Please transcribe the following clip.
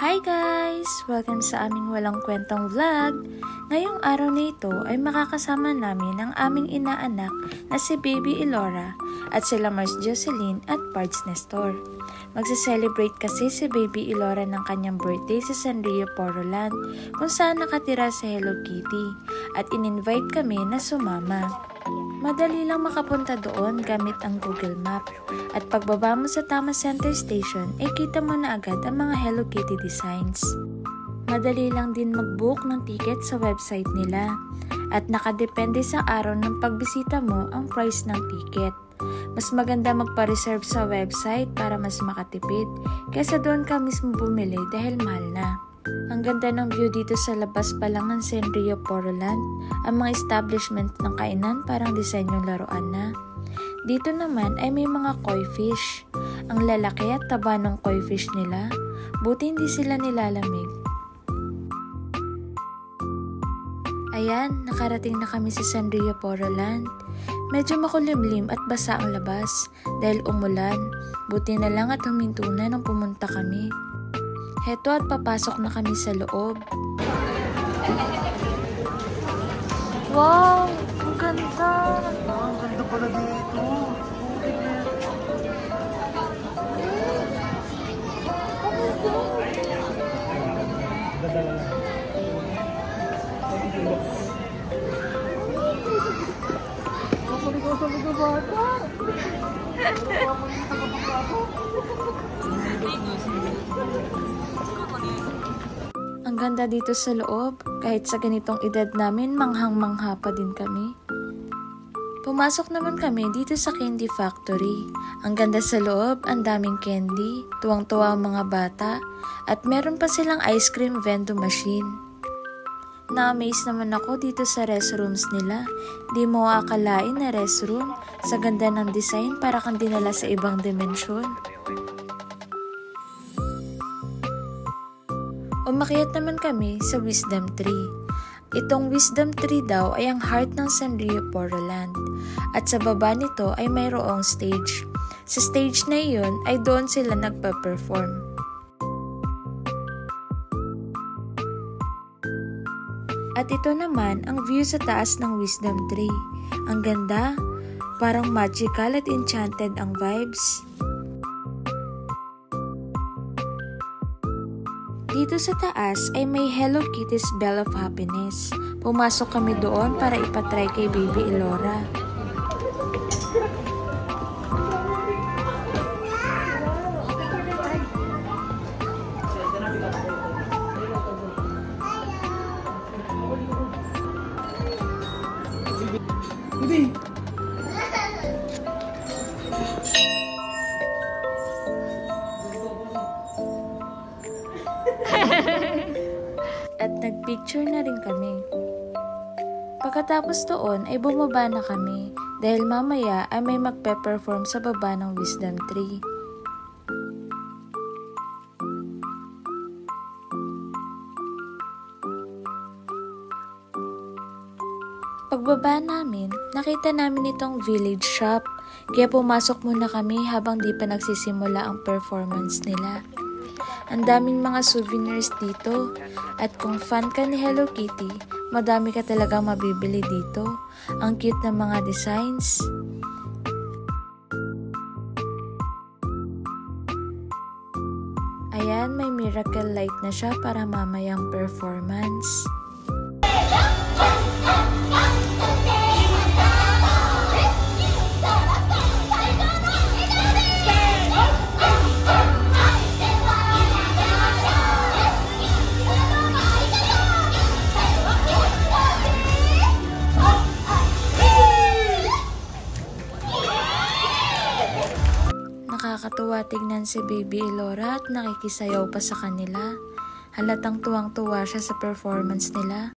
Hi guys! Welcome sa aming walang kwentong vlog. Ngayong araw na ito ay makakasama namin ang aming inaanak na si Baby Elora at sila Mars Jocelyn at Pards Nestor. Magse-celebrate kasi si Baby Elora ng kanyang birthday sa Sanrio Poroland kung saan nakatira sa Hello Kitty at in-invite kami na sumama. Madali lang makapunta doon gamit ang Google Map. At pagbaba mo sa Tama Center Station, ay kita mo na agad ang mga Hello Kitty designs. Madali lang din mag-book ng ticket sa website nila. At nakadepende sa araw ng pagbisita mo ang price ng ticket. Mas maganda magpa-reserve sa website para mas makatipid kaysa doon ka mismo bumili dahil mahal na. Ang ganda ng view dito sa labas pa lang ng Sanrio Poroland. Ang mga establishment ng kainan parang disenyong laruan na. Dito naman ay may mga koi fish. Ang lalaki at taba ng koi fish nila. Buti hindi sila nilalamig. Ayan, nakarating na kami sa Sanrio Poroland. Medyo makulimlim at basa ang labas dahil umulan. Buti na lang at huminto na nung pumunta kami. Heto at papasok na kami sa loob. Wow! Ang ganda! Ang ganda pala dito. Ang ganda dito sa loob, kahit sa ganitong edad namin, manghang-mangha pa din kami. Pumasok naman kami dito sa Candy Factory. Ang ganda sa loob, ang daming candy, tuwang-tuwa ang mga bata, at meron pa silang ice cream vending machine. Na-amaze naman ako dito sa restrooms nila. Di mo akalain na restroom, sa ganda ng design para kang dinala sa ibang dimensyon. Umakyat naman kami sa Wisdom Tree. Itong Wisdom Tree daw ay ang heart ng Sanrio Poroland. At sa baba nito ay mayroong stage. Sa stage na iyon ay doon sila nagpa-perform. At ito naman ang view sa taas ng Wisdom Tree. Ang ganda, parang magical at enchanted ang vibes. Dito sa taas ay may Hello Kitty's Bell of Happiness. Pumasok kami doon para ipatry kay Baby Elora. At nagpicture na rin kami. Pagkatapos doon ay bumaba na kami dahil mamaya ay may magpe-perform sa baba ng Wisdom Tree. Pagbaba namin, nakita namin itong village shop kaya pumasok muna kami habang di pa nagsisimula ang performance nila. Ang daming mga souvenirs dito at kung fan ka ni Hello Kitty, madami ka talagang mabibili dito. Ang cute ng mga designs. Ayan, may miracle light na siya para mamayang performance. Nakakatuwa tignan si Baby Elora at nakikisayaw pa sa kanila. Halatang tuwang-tuwa siya sa performance nila.